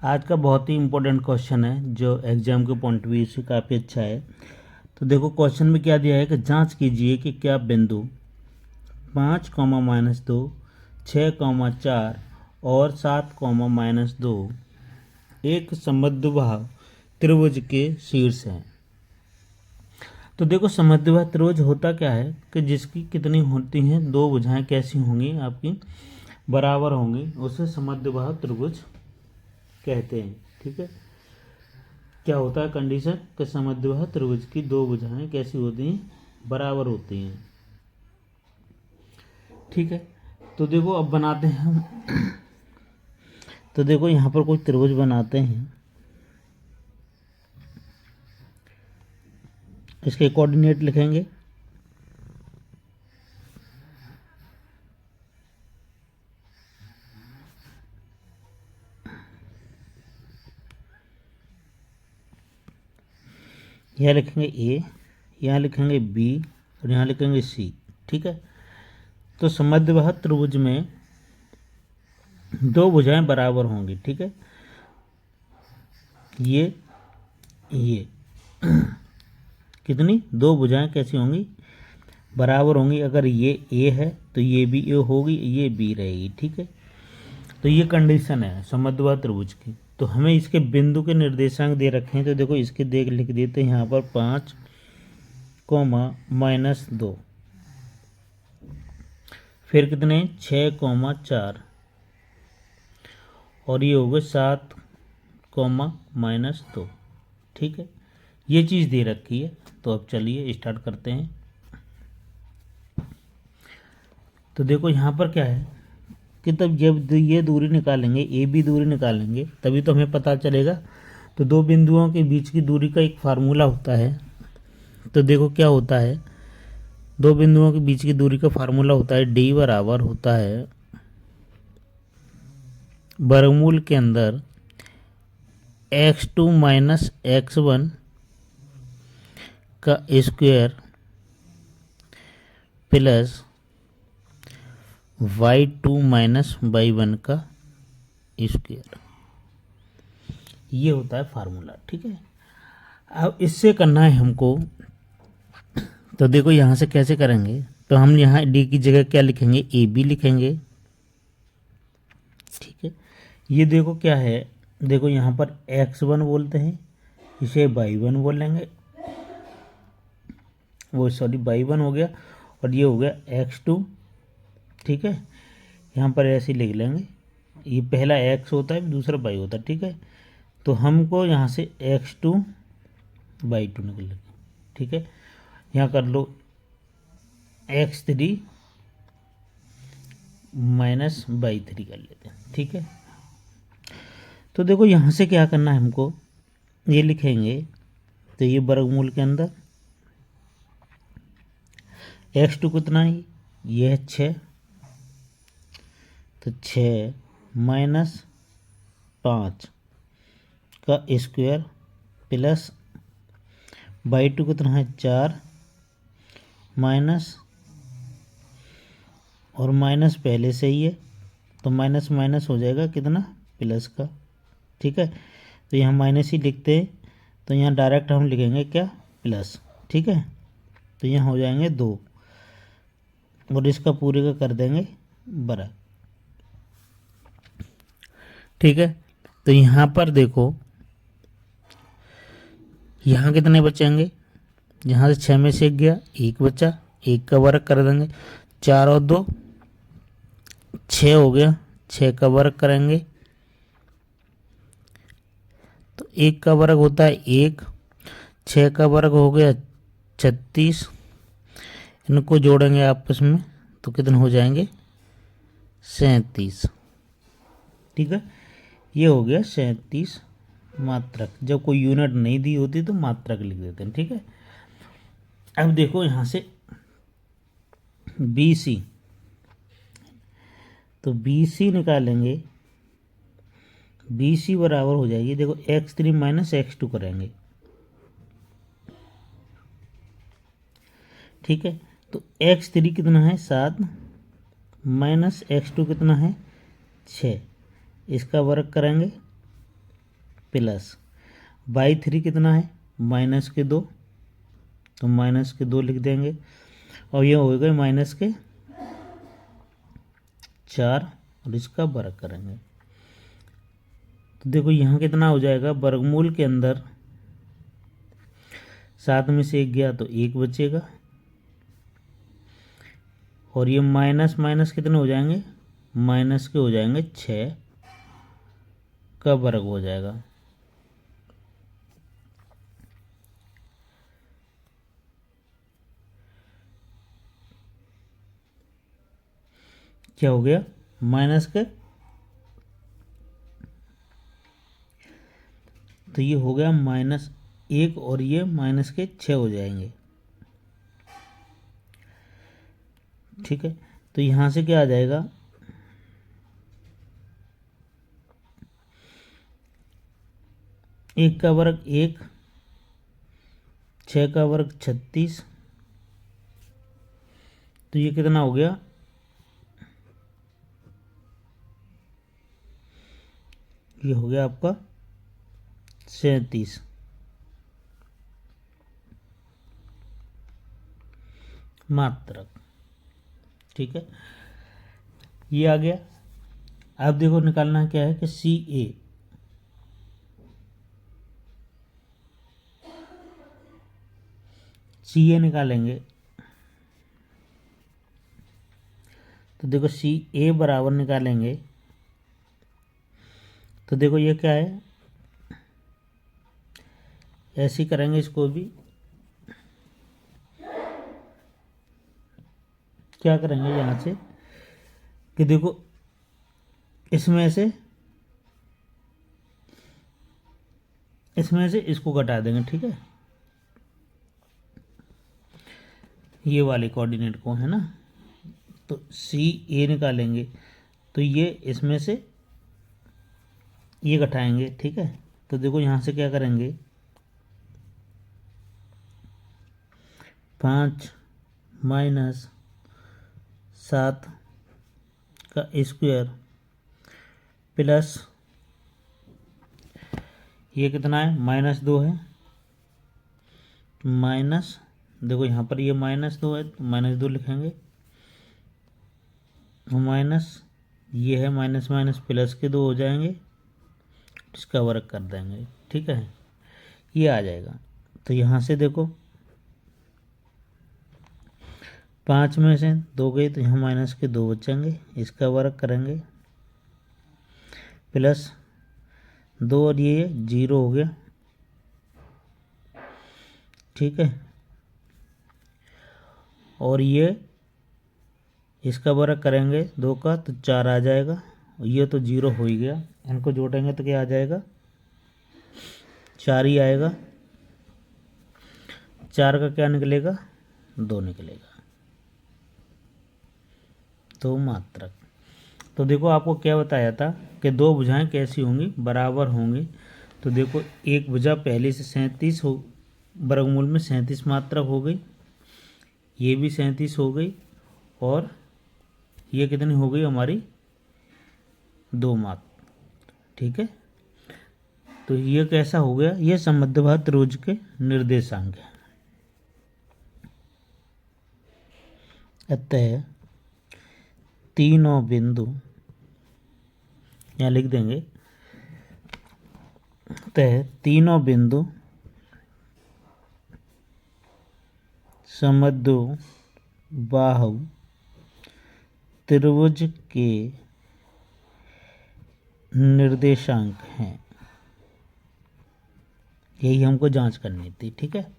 आज का बहुत ही इम्पोर्टेंट क्वेश्चन है जो एग्जाम के पॉइंट ऑफ व्यू से काफ़ी अच्छा है। तो देखो क्वेश्चन में क्या दिया है कि जांच कीजिए कि क्या बिंदु 5, -2, 6, 4 और 7, -2 एक समद्विबाहु त्रिभुज के शीर्ष हैं। तो देखो समद्विबाहु त्रिभुज होता क्या है कि जिसकी कितनी होती हैं, दो भुजाएं कैसी होंगी आपकी बराबर होंगी, उसे समद्विबाहु त्रिभुज कहते हैं। ठीक है, क्या होता है कंडीशन कि समद्विबाहु त्रिभुज की दो भुजाएं कैसी होती हैं, बराबर होती हैं। ठीक है, तो देखो अब बनाते हैं हम। तो देखो यहाँ पर कोई त्रिभुज बनाते हैं, इसके कोऑर्डिनेट लिखेंगे। यहाँ लिखेंगे ए, यहाँ लिखेंगे बी और यहाँ लिखेंगे सी। ठीक है, तो समद्विबाहु त्रिभुज में दो भुजाएं बराबर होंगी। ठीक है, ये कितनी दो भुजाएं कैसी होंगी, बराबर होंगी। अगर ये ए है तो ये भी ए होगी, ये बी रहेगी। ठीक है, तो ये कंडीशन है समद्विबाहु त्रिभुज की। तो हमें इसके बिंदु के निर्देशांक दे रखे हैं, तो देखो इसके लिख देते हैं यहाँ पर 5, -2, फिर कितने 6, 4 और ये हो गए 7, -2। ठीक है, ये चीज़ दे रखी है। तो अब चलिए स्टार्ट करते हैं। तो देखो यहाँ पर क्या है कि तब जब ये दूरी निकालेंगे, ए बी दूरी निकालेंगे, तभी तो हमें पता चलेगा। तो दो बिंदुओं के बीच की दूरी का एक फार्मूला होता है। तो देखो क्या होता है, दो बिंदुओं के बीच की दूरी का फार्मूला होता है डी बराबर होता है वर्गमूल के अंदर x2 - x1 का स्क्वायर प्लस y2 - y1 का स्क्वायर, ये होता है फार्मूला। ठीक है, अब इससे करना है हमको। तो देखो यहाँ से कैसे करेंगे, तो हम यहाँ डी की जगह क्या लिखेंगे, ए बी लिखेंगे। ठीक है, ये देखो क्या है, देखो यहाँ पर x1 बोलते हैं, इसे y1 बोल लेंगे, वो सॉरी y1 हो गया, और ये हो गया x2। ठीक है, यहाँ पर ऐसे लिख लेंगे, ये पहला x होता है, दूसरा y होता है। ठीक है, तो हमको यहाँ से x2 y2 निकल लेंगे। ठीक है, यहाँ कर लो x3 - y3 कर लेते हैं। ठीक है, तो देखो यहाँ से क्या करना है हमको, ये लिखेंगे, तो ये वर्गमूल के अंदर x2 कितना है, ये है 6, तो 6 - 5 का स्क्वायर प्लस y2 कितना है 4 माइनस, और माइनस पहले से ही है, तो माइनस माइनस हो जाएगा कितना, प्लस का। ठीक है, तो यहाँ माइनस ही लिखते हैं, तो यहाँ डायरेक्ट हम लिखेंगे क्या, प्लस। ठीक है, तो यहाँ हो जाएंगे 2, और इसका पूरे का कर देंगे बड़ा। ठीक है, तो यहाँ पर देखो यहाँ कितने बचेंगे, यहाँ से 6 में से 1 गया, 1 बचा, 1 का वर्ग कर देंगे, 4 और 2 6 हो गया, 6 का वर्ग करेंगे, तो 1 का वर्ग होता है 1, 6 का वर्ग हो गया 36, इनको जोड़ेंगे आपस में तो कितने हो जाएंगे 37। ठीक है, ये हो गया 37 मात्रक। जब कोई यूनिट नहीं दी होती तो मात्रक लिख देते हैं। ठीक है, अब देखो यहाँ से बी सी, तो बी सी निकालेंगे, बी सी बराबर हो जाएगी, देखो x3 - x2 करेंगे। ठीक है, तो x3 कितना है 7 - x2 कितना है 6, इसका वर्ग करेंगे, प्लस बाई 3 कितना है -2, तो -2 लिख देंगे और ये हो गए -4 और इसका वर्ग करेंगे। तो देखो यहाँ कितना हो जाएगा, वर्गमूल के अंदर 7 में से 1 गया तो 1 बचेगा और ये माइनस माइनस कितने हो जाएंगे, माइनस के हो जाएंगे 6 का वर्ग हो जाएगा। क्या हो गया, माइनस के, तो ये हो गया -1 और ये -6 हो जाएंगे। ठीक है, तो यहाँ से क्या आ जाएगा, 1 का वर्ग 1, 6 का वर्ग 36, तो ये कितना हो गया, ये हो गया आपका 37 मात्रक। ठीक है, ये आ गया। अब देखो निकालना क्या है कि सी ए निकालेंगे। तो देखो CA बराबर निकालेंगे तो देखो ये क्या है, ऐसे ही करेंगे इसको भी। क्या करेंगे यहाँ से कि देखो इसमें से इसको घटा देंगे। ठीक है, ये वाले कोऑर्डिनेट को है ना, तो CA निकालेंगे तो ये इसमें से ये घटाएंगे। ठीक है, तो देखो यहाँ से क्या करेंगे, 5 - 7 का स्क्वायर प्लस ये कितना है, -2 है, माइनस, देखो यहाँ पर ये -2 है तो -2 लिखेंगे, माइनस ये है माइनस माइनस प्लस के 2 हो जाएंगे, इसका वर्ग कर देंगे। ठीक है, ये आ जाएगा। तो यहाँ से देखो 5 में से 2 गए तो यहाँ -2 बचेंगे, इसका वर्ग करेंगे प्लस 2 और ये 0 हो गया। ठीक है, और ये इसका वर्ग करेंगे 2 का तो 4 आ जाएगा, ये तो 0 हो ही गया, इनको जोड़ेंगे तो क्या आ जाएगा, 4 ही आएगा। 4 का क्या निकलेगा, 2 निकलेगा, तो मात्रक। तो देखो आपको क्या बताया था कि 2 भुजाएं कैसी होंगी, बराबर होंगी। तो देखो एक भुजा पहले से 37 हो, वर्गमूल में 37 मात्रक हो गई, ये भी 37 हो गई और ये कितनी हो गई हमारी, 2 मात्रक। ठीक है, तो ये कैसा हो गया, ये समद्विबाहु त्रिभुज के निर्देशांक है। अतः तीनों बिंदु, यहाँ लिख देंगे, अतः तीनों बिंदु समद्विबाहु त्रिभुज के निर्देशांक हैं। यही हमको जांच करनी थी। ठीक है,